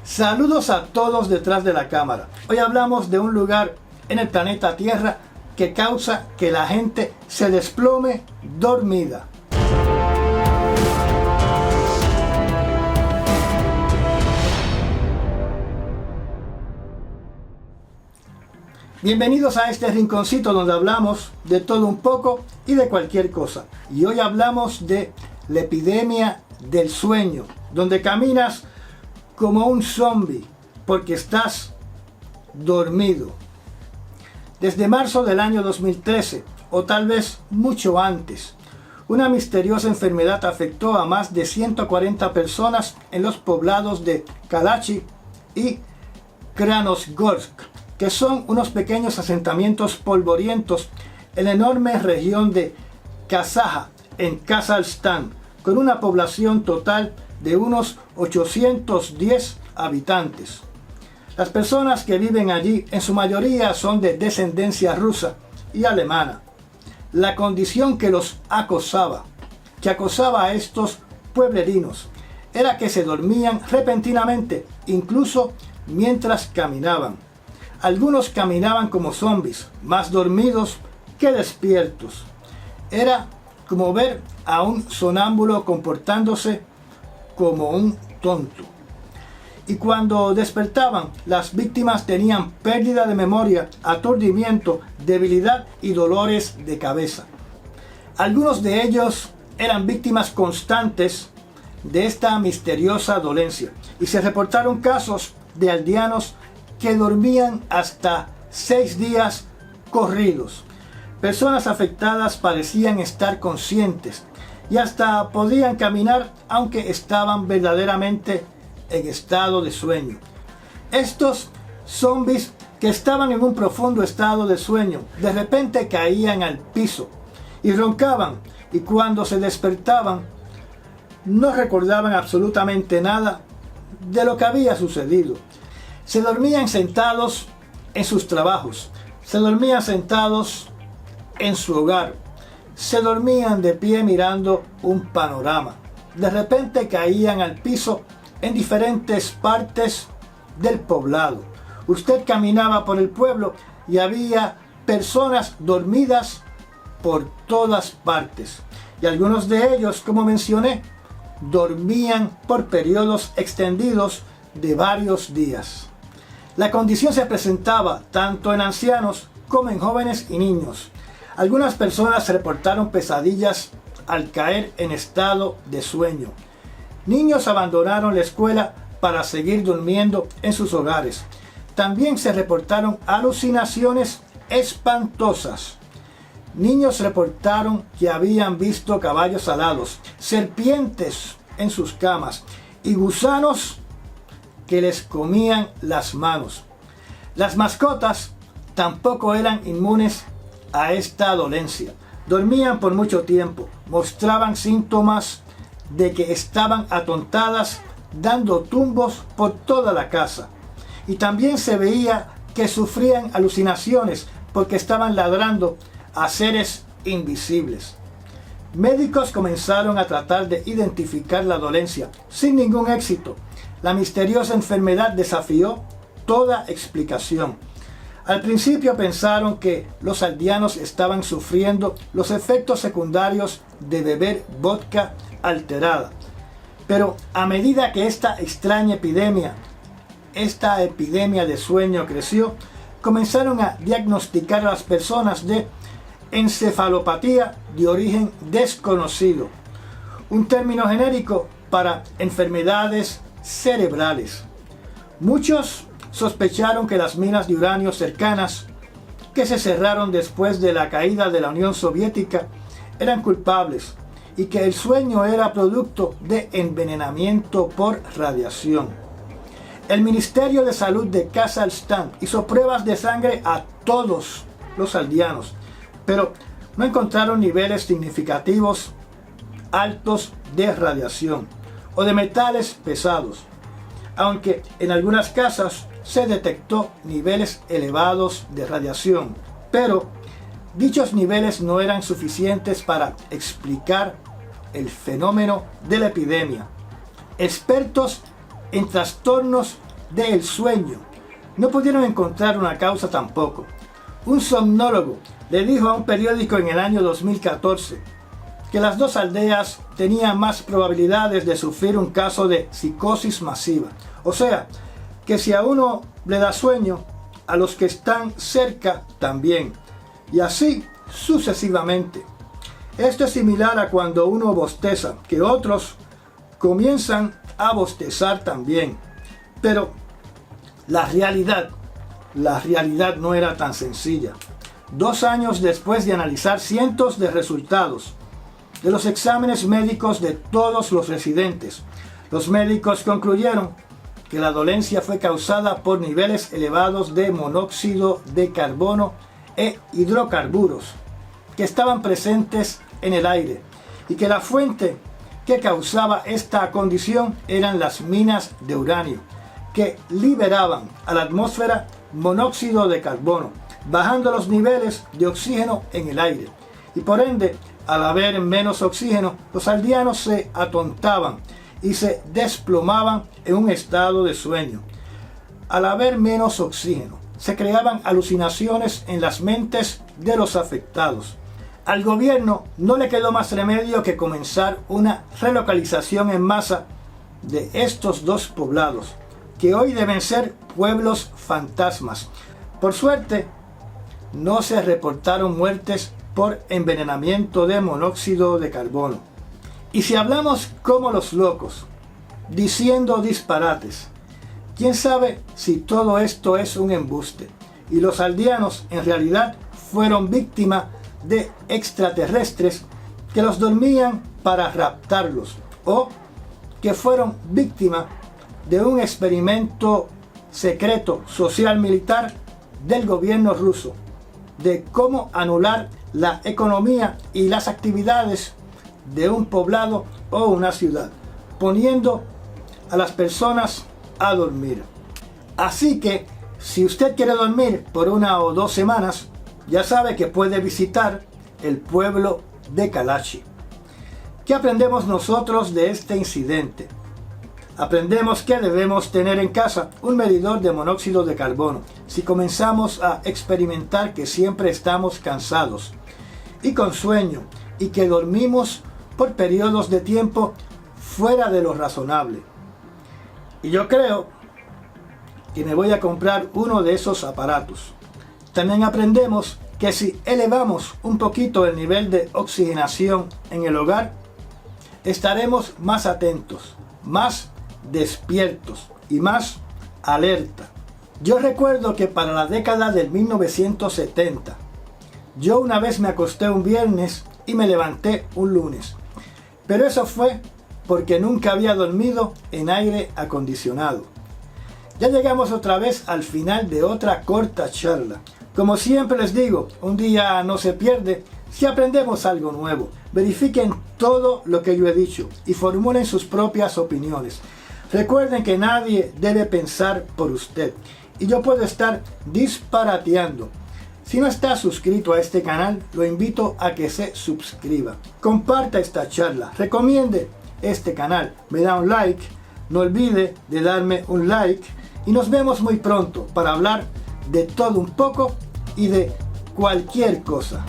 Saludos a todos detrás de la cámara. Hoy hablamos de un lugar en el planeta Tierra que causa que la gente se desplome dormida. Bienvenidos a este rinconcito donde hablamos de todo un poco y de cualquier cosa. Y hoy hablamos de la epidemia del sueño, donde caminas como un zombie porque estás dormido. Desde marzo del año 2013, o tal vez mucho antes, una misteriosa enfermedad afectó a más de 140 personas en los poblados de Kalachi y Krasnogorsk, que son unos pequeños asentamientos polvorientos en la enorme región de Kazaja, en Kazajstán, con una población total de unos 810 habitantes. Las personas que viven allí en su mayoría son de descendencia rusa y alemana. La condición que los acosaba a estos pueblerinos, era que se dormían repentinamente, incluso mientras caminaban. Algunos caminaban como zombies, más dormidos que despiertos. Era como ver a un sonámbulo comportándose como un tonto. Y cuando despertaban, las víctimas tenían pérdida de memoria, aturdimiento, debilidad y dolores de cabeza. Algunos de ellos eran víctimas constantes de esta misteriosa dolencia, y se reportaron casos de aldeanos que dormían hasta 6 días corridos. Personas afectadas parecían estar conscientes y hasta podían caminar, aunque estaban verdaderamente en estado de sueño. Estos zombies que estaban en un profundo estado de sueño, de repente caían al piso y roncaban, y cuando se despertaban no recordaban absolutamente nada de lo que había sucedido. Se dormían sentados en sus trabajos, se dormían sentados en su hogar, se dormían de pie mirando un panorama. De repente caían al piso en diferentes partes del poblado. Usted caminaba por el pueblo y había personas dormidas por todas partes. Y algunos de ellos, como mencioné, dormían por periodos extendidos de varios días. La condición se presentaba tanto en ancianos como en jóvenes y niños. Algunas personas reportaron pesadillas al caer en estado de sueño. Niños abandonaron la escuela para seguir durmiendo en sus hogares. También se reportaron alucinaciones espantosas. Niños reportaron que habían visto caballos alados, serpientes en sus camas y gusanos que les comían las manos. Las mascotas tampoco eran inmunes a esta dolencia. Dormían por mucho tiempo, mostraban síntomas de que estaban atontadas, dando tumbos por toda la casa. Y también se veía que sufrían alucinaciones porque estaban ladrando a seres invisibles. Médicos comenzaron a tratar de identificar la dolencia, sin ningún éxito. La misteriosa enfermedad desafió toda explicación. Al principio pensaron que los aldeanos estaban sufriendo los efectos secundarios de beber vodka alterada. Pero a medida que esta extraña epidemia de sueño creció, comenzaron a diagnosticar a las personas de encefalopatía de origen desconocido, un término genérico para enfermedades cerebrales. Muchos sospecharon que las minas de uranio cercanas, que se cerraron después de la caída de la Unión Soviética, eran culpables y que el sueño era producto de envenenamiento por radiación. El Ministerio de Salud de Kazajstán hizo pruebas de sangre a todos los aldeanos, pero no encontraron niveles significativos altos de radiación o de metales pesados, aunque en algunas casas se detectó niveles elevados de radiación, pero dichos niveles no eran suficientes para explicar el fenómeno de la epidemia. Expertos en trastornos del sueño. No pudieron encontrar una causa tampoco. Un somnólogo le dijo a un periódico en el año 2014 que las dos aldeas tenían más probabilidades de sufrir un caso de psicosis masiva. O sea, que si a uno le da sueño, a los que están cerca también. Y así sucesivamente. Esto es similar a cuando uno bosteza, que otros comienzan a bostezar también. Pero la realidad no era tan sencilla. 2 años después de analizar cientos de resultados de los exámenes médicos de todos los residentes, los médicos concluyeron que la dolencia fue causada por niveles elevados de monóxido de carbono e hidrocarburos que estaban presentes en el aire y que la fuente que causaba esta condición eran las minas de uranio, que liberaban a la atmósfera monóxido de carbono, bajando los niveles de oxígeno en el aire. Y por ende, al haber menos oxígeno, los aldeanos se atontaban y se desplomaban en un estado de sueño. Al haber menos oxígeno, se creaban alucinaciones en las mentes de los afectados. Al gobierno no le quedó más remedio que comenzar una relocalización en masa de estos dos poblados, que hoy deben ser pueblos fantasmas. Por suerte, no se reportaron muertes por envenenamiento de monóxido de carbono. Y si hablamos como los locos, diciendo disparates, quién sabe si todo esto es un embuste y los aldeanos en realidad fueron víctimas de extraterrestres que los dormían para raptarlos, o que fueron víctimas de un experimento secreto social militar del gobierno ruso de cómo anular la economía y las actividades de un poblado o una ciudad, poniendo a las personas a dormir. Así que si usted quiere dormir por 1 o 2 semanas, ya sabe que puede visitar el pueblo de Kalachi. ¿Qué aprendemos nosotros de este incidente? Aprendemos que debemos tener en casa un medidor de monóxido de carbono si comenzamos a experimentar que siempre estamos cansados y con sueño y que dormimos por periodos de tiempo fuera de lo razonable. Y yo creo que me voy a comprar uno de esos aparatos. También aprendemos que si elevamos un poquito el nivel de oxigenación en el hogar, estaremos más atentos, más despiertos y más alerta. Yo recuerdo que para la década del 1970, yo una vez me acosté un viernes y me levanté un lunes. Pero eso fue porque nunca había dormido en aire acondicionado. Ya llegamos otra vez al final de otra corta charla. Como siempre les digo, un día no se pierde si aprendemos algo nuevo. Verifiquen todo lo que yo he dicho y formulen sus propias opiniones. Recuerden que nadie debe pensar por usted y yo puedo estar disparateando. Si no está suscrito a este canal, lo invito a que se suscriba. Comparta esta charla, recomiende este canal, me da un like, no olvide de darme un like y nos vemos muy pronto para hablar de todo un poco y de cualquier cosa.